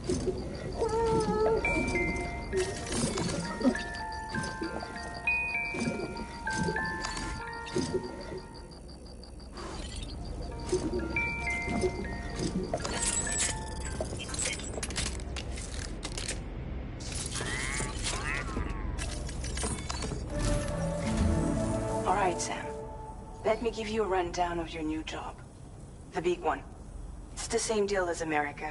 All right, Sam. Let me give you a rundown of your new job. The big one. It's the same deal as America.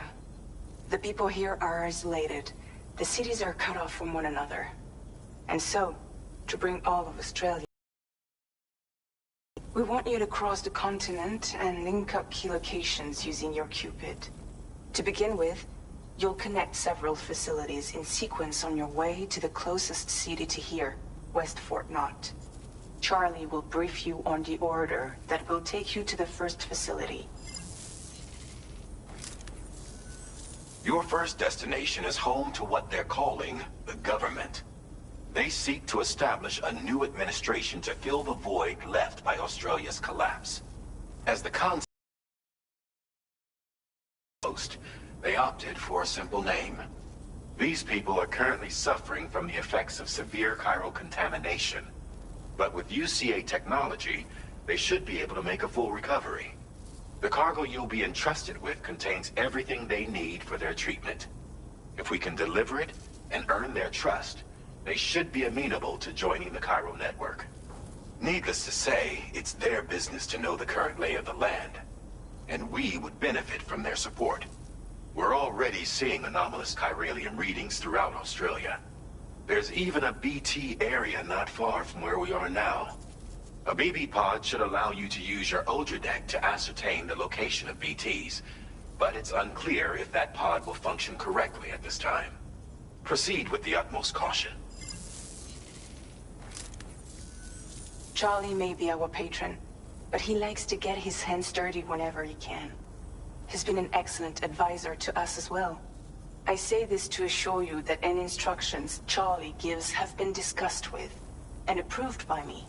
The people here are isolated. The cities are cut off from one another. And so, to bring all of Australia, we want you to cross the continent and link up key locations using your Cupid. To begin with, you'll connect several facilities in sequence on your way to the closest city to here, West Fort Knott. Charlie will brief you on the order that will take you to the first facility. Your first destination is home to what they're calling the government. They seek to establish a new administration to fill the void left by Australia's collapse. As the concept, they opted for a simple name. These people are currently suffering from the effects of severe chiral contamination. But with UCA technology, they should be able to make a full recovery. The cargo you'll be entrusted with contains everything they need for their treatment. If we can deliver it and earn their trust, they should be amenable to joining the chiral network. Needless to say, it's their business to know the current lay of the land, and we would benefit from their support. We're already seeing anomalous chiralium readings throughout Australia. There's even a BT area not far from where we are now. A BB pod should allow you to use your Ultra deck to ascertain the location of BTs, but it's unclear if that pod will function correctly at this time. Proceed with the utmost caution. Charlie may be our patron, but he likes to get his hands dirty whenever he can. He's been an excellent advisor to us as well. I say this to assure you that any instructions Charlie gives have been discussed with and approved by me.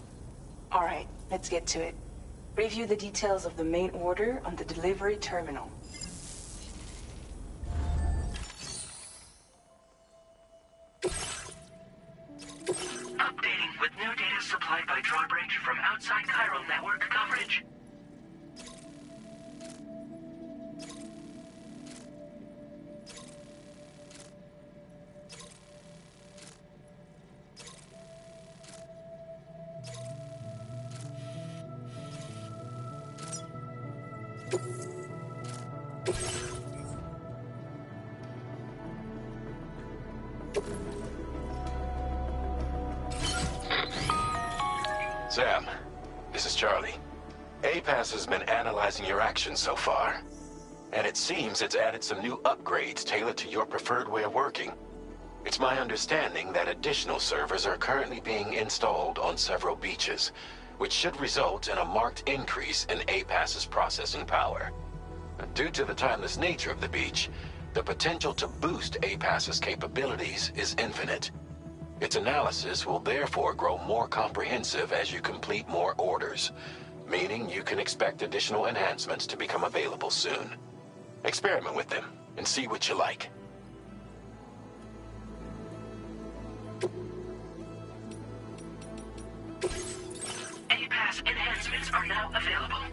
All right, let's get to it. Review the details of the main order on the delivery terminal. Updating with new data supplied by drawbridge from outside chiral network coverage. Sam, this is Charlie. APAS has been analyzing your actions so far, and it seems it's added some new upgrades tailored to your preferred way of working. It's my understanding that additional servers are currently being installed on several beaches, which should result in a marked increase in APAS's processing power. Due to the timeless nature of the beach, the potential to boost APAS's capabilities is infinite. Its analysis will therefore grow more comprehensive as you complete more orders, meaning you can expect additional enhancements to become available soon. Experiment with them and see what you like. APAS enhancements are now available.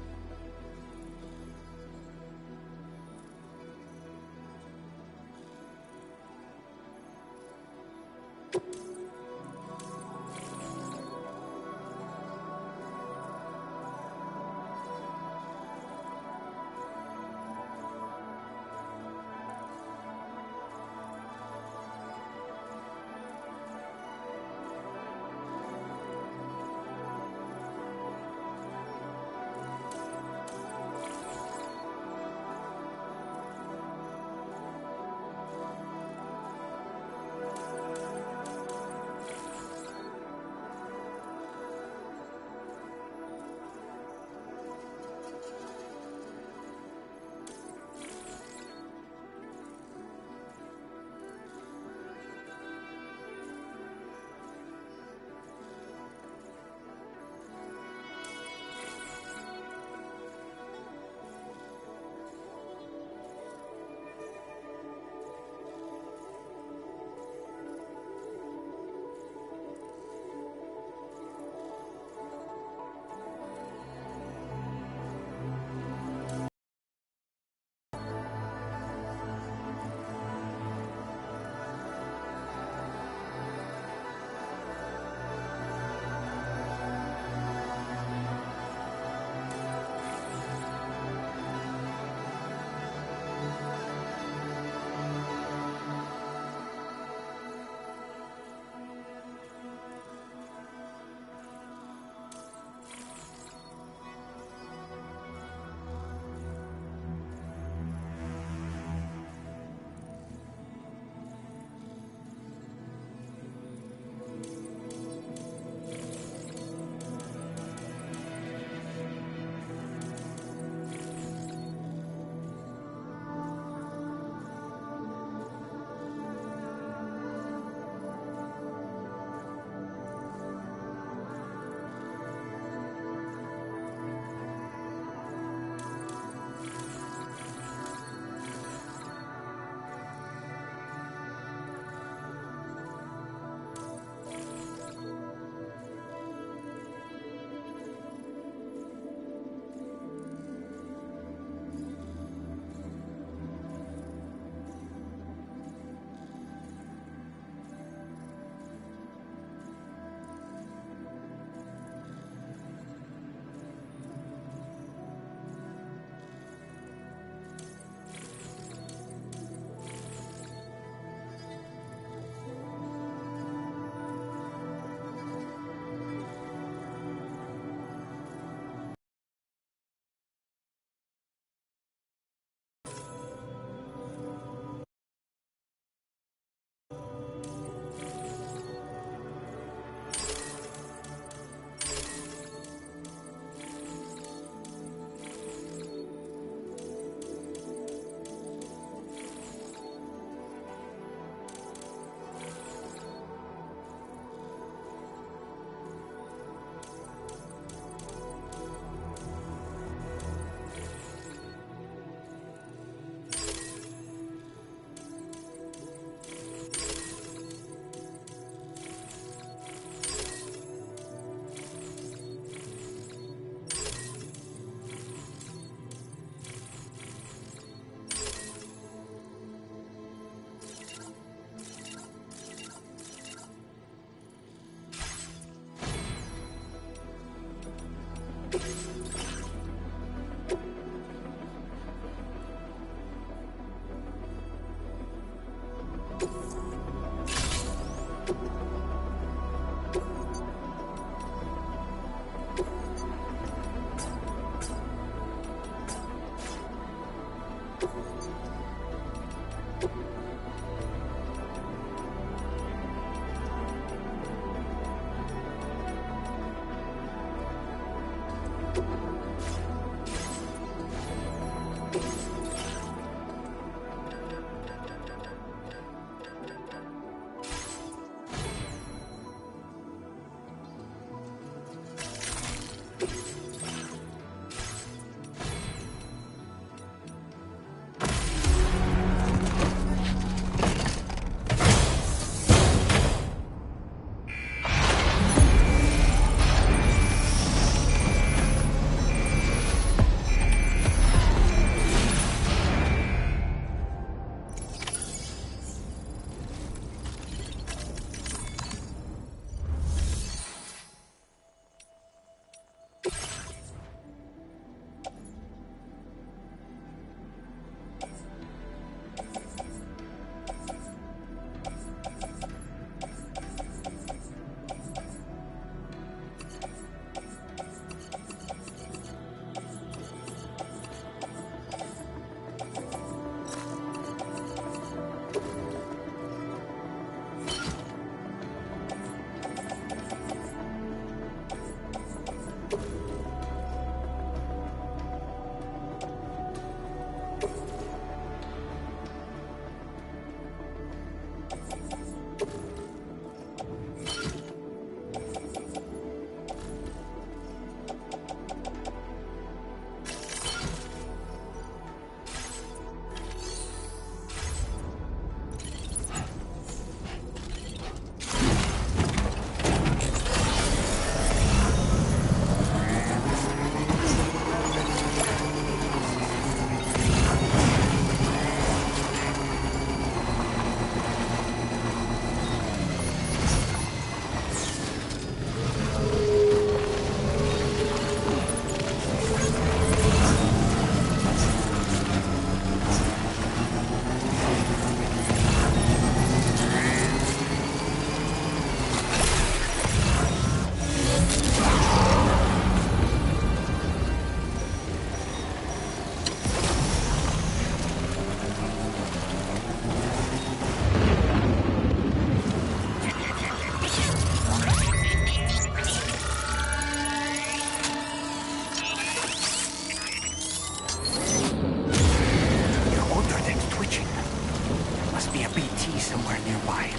be a BT somewhere nearby.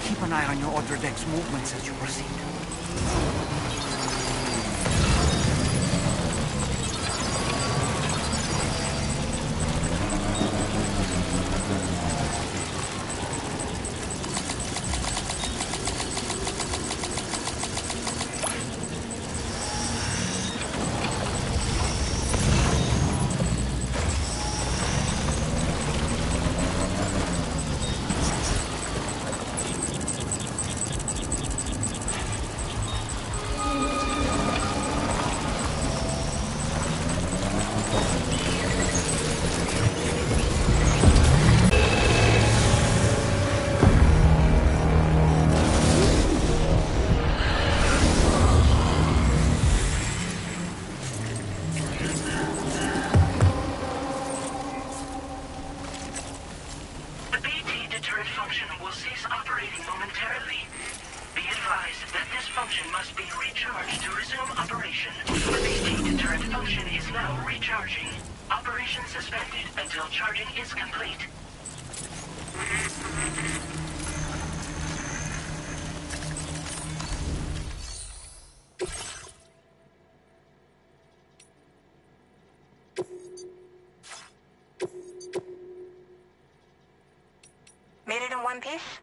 Keep an eye on your other deck's movements as you proceed. Made it in one piece?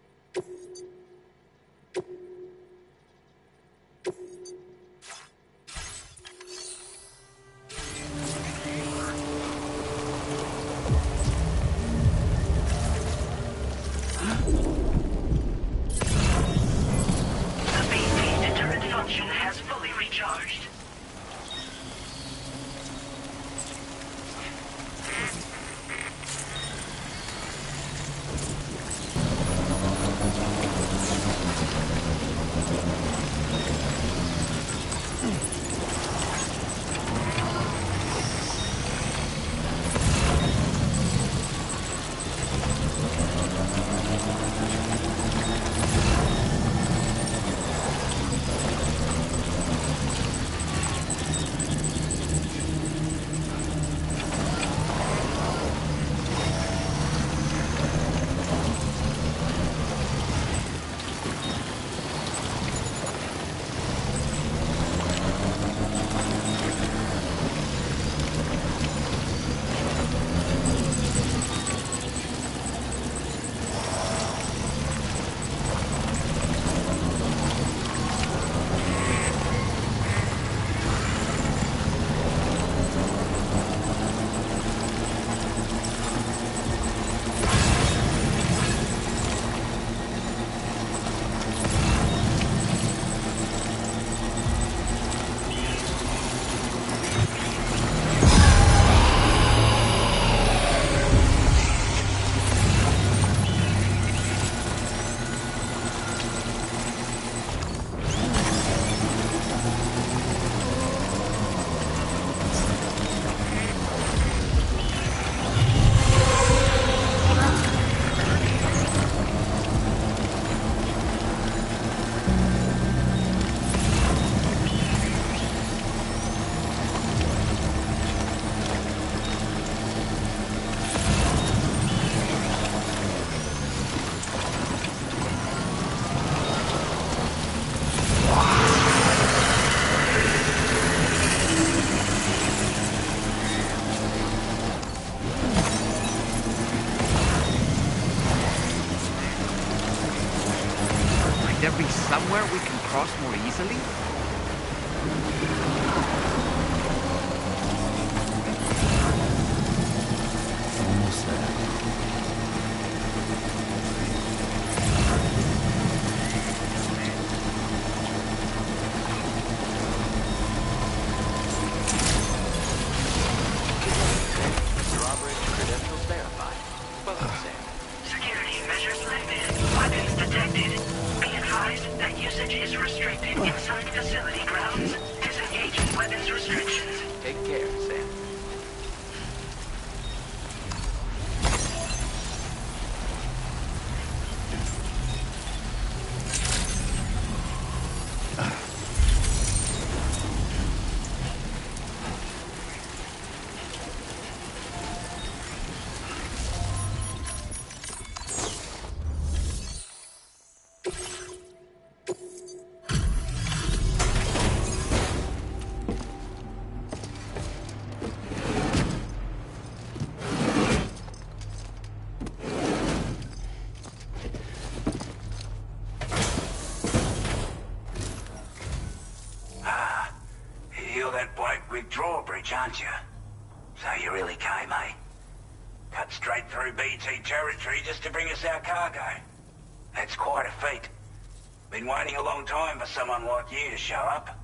The BT deterrent function has fully recharged. There be somewhere we can cross more easily? Almost there. Drawbridge credentials verified. Welcome, Sam. Security measures lifted. Weapons detected. Be advised that usage is restricted inside facility grounds. Disengaging weapons restrictions. Take care, Sam. average, aren't you? So you really came, eh? Cut straight through BT territory just to bring us our cargo. That's quite a feat. Been waiting a long time for someone like you to show up.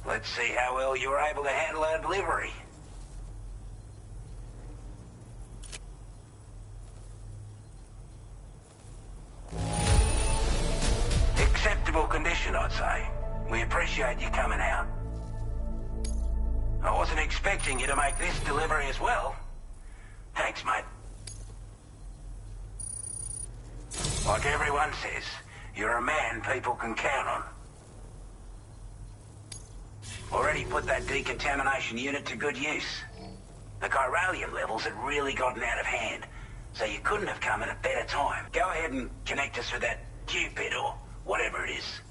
Let's see how well you were able to handle our delivery. Acceptable condition, I'd say. We appreciate you coming out. I wasn't expecting you to make this delivery as well. Thanks, mate. Like everyone says, you're a man people can count on. Already put that decontamination unit to good use. The chiralium levels had really gotten out of hand, so you couldn't have come at a better time. Go ahead and connect us with that Cupid or whatever it is.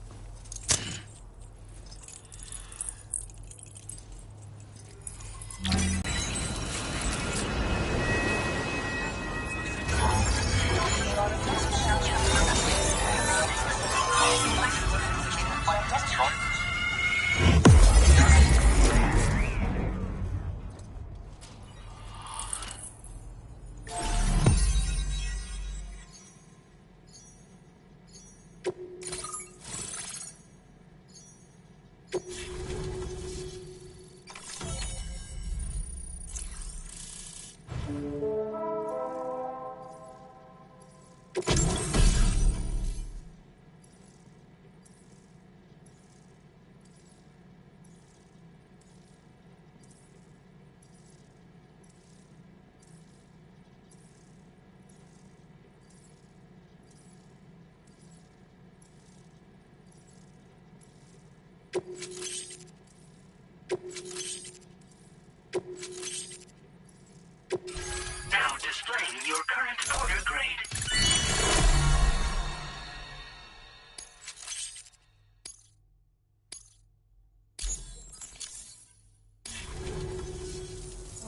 Now displaying your current order grade.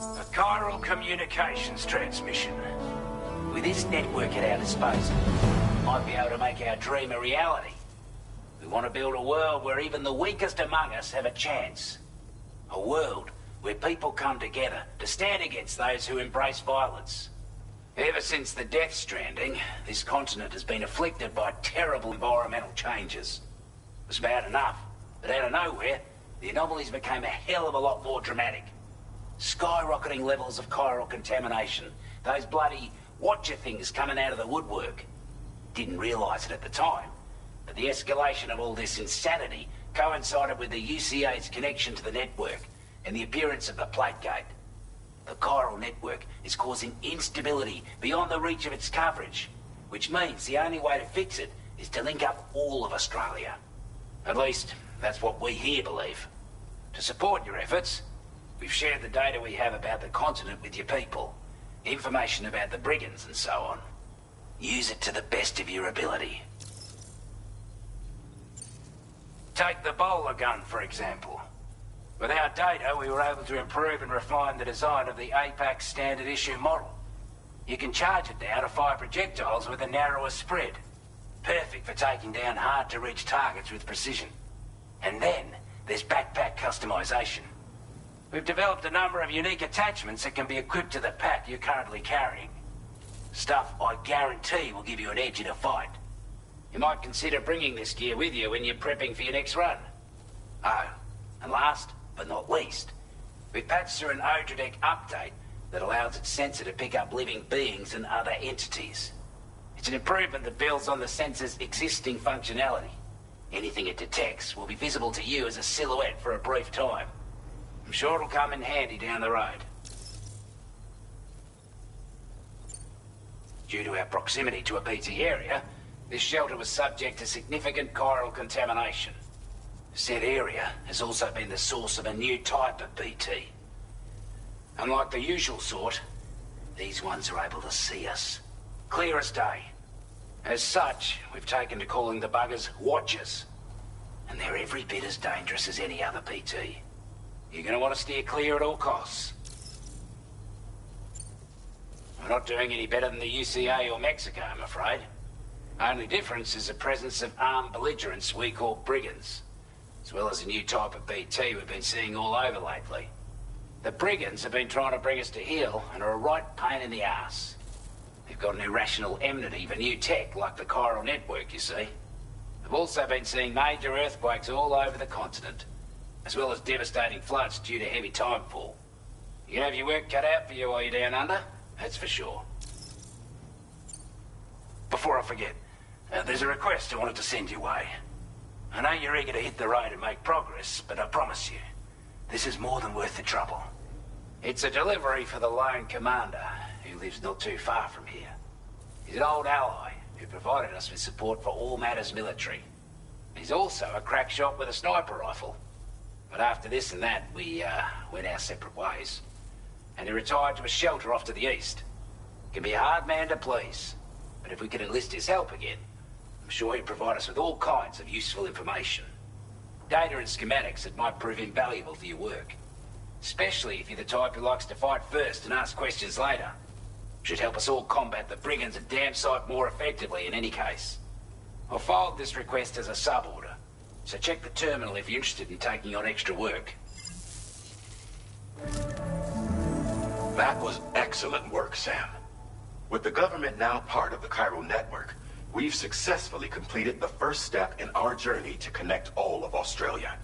A chiral communications transmission. With this network at our disposal, we might be able to make our dream a reality. We want to build a world where even the weakest among us have a chance. A world where people come together to stand against those who embrace violence. Ever since the Death Stranding, this continent has been afflicted by terrible environmental changes. It was bad enough, but out of nowhere, the anomalies became a hell of a lot more dramatic. Skyrocketing levels of chiral contamination, those bloody watcher things coming out of the woodwork. Didn't realise it at the time, but the escalation of all this insanity coincided with the UCA's connection to the network and the appearance of the plate gate. The chiral network is causing instability beyond the reach of its coverage, which means the only way to fix it is to link up all of Australia. At least, that's what we here believe. To support your efforts, we've shared the data we have about the continent with your people, information about the brigands and so on. Use it to the best of your ability. Take the bowler gun, for example. With our data, we were able to improve and refine the design of the APAC standard issue model. You can charge it now to fire projectiles with a narrower spread. Perfect for taking down hard-to-reach targets with precision. And then, there's backpack customization. We've developed a number of unique attachments that can be equipped to the pack you're currently carrying. Stuff I guarantee will give you an edge in a fight. You might consider bringing this gear with you when you're prepping for your next run. Oh, and last but not least, we've patched through an Odradek update that allows its sensor to pick up living beings and other entities. It's an improvement that builds on the sensor's existing functionality. Anything it detects will be visible to you as a silhouette for a brief time. I'm sure it'll come in handy down the road. Due to our proximity to a BT area, this shelter was subject to significant chiral contamination. Said area has also been the source of a new type of BT. Unlike the usual sort, these ones are able to see us. Clear as day. As such, we've taken to calling the buggers Watchers. And they're every bit as dangerous as any other BT. You're going to want to steer clear at all costs. We're not doing any better than the UCA or Mexico, I'm afraid. Only difference is the presence of armed belligerents we call brigands, as well as a new type of BT we've been seeing all over lately. The brigands have been trying to bring us to heel and are a right pain in the ass. They've got an irrational enmity for new tech like the chiral network, you see. They've also been seeing major earthquakes all over the continent, as well as devastating floods due to heavy timefall. You can have your work cut out for you while you're down under, that's for sure. Before I forget, there's a request I wanted to send your way. I know you're eager to hit the road and make progress, but I promise you, this is more than worth the trouble. It's a delivery for the lone commander, who lives not too far from here. He's an old ally who provided us with support for all matters military. He's also a crack shot with a sniper rifle. But after this and that, we went our separate ways. And he retired to a shelter off to the east. Can be a hard man to please, but if we could enlist his help again, I'm sure he'd provide us with all kinds of useful information. Data and schematics that might prove invaluable for your work. Especially if you're the type who likes to fight first and ask questions later. Should help us all combat the brigands a damn sight more effectively in any case. I'll filed this request as a sub-order, so check the terminal if you're interested in taking on extra work. That was excellent work, Sam. With the government now part of the chiral network, we've successfully completed the first step in our journey to connect all of Australia.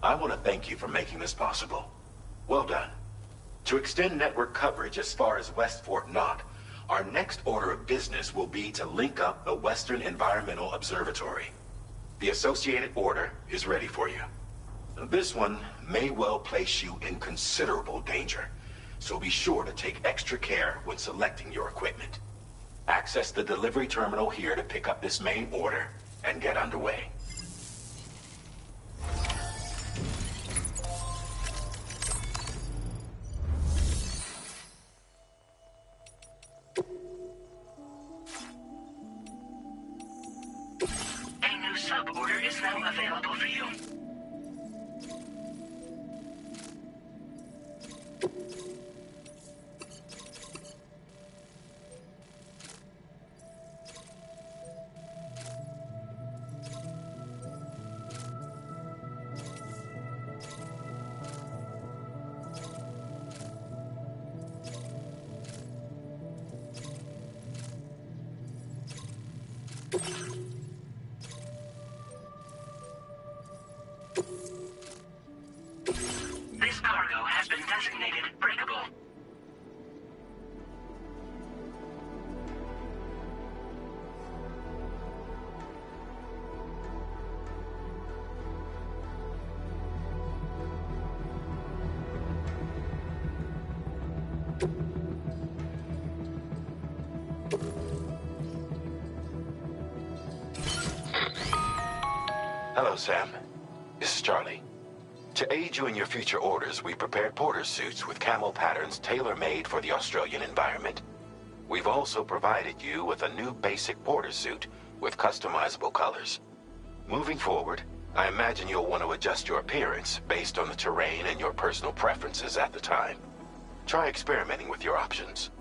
I want to thank you for making this possible. Well done. To extend network coverage as far as West Fort Knott, our next order of business will be to link up the Western Environmental Observatory. The associated order is ready for you. This one may well place you in considerable danger, so be sure to take extra care when selecting your equipment. Access the delivery terminal here to pick up this main order and get underway. A new sub-order is now available for you. This cargo has been designated breakable. Hello, Sam. This is Charlie. To aid you in your future orders, we prepared porter suits with camo patterns tailor-made for the Australian environment. We've also provided you with a new basic porter suit with customizable colors. Moving forward, I imagine you'll want to adjust your appearance based on the terrain and your personal preferences at the time. Try experimenting with your options.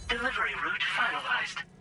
Delivery route finalized.